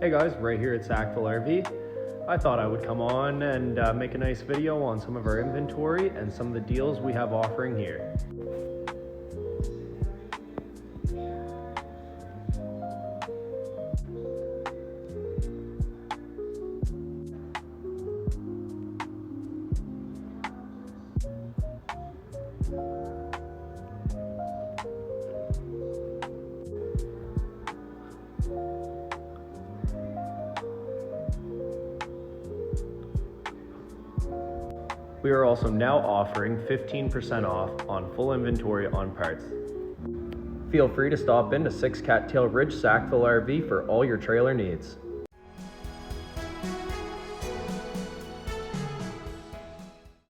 Hey guys, right here at Sackville RV. I thought I would come on and make a nice video on some of our inventory and some of the deals we have offering here. We are also now offering 15% off on full inventory on parts. Feel free to stop in to 6 Cattail Ridge Sackville RV for all your trailer needs.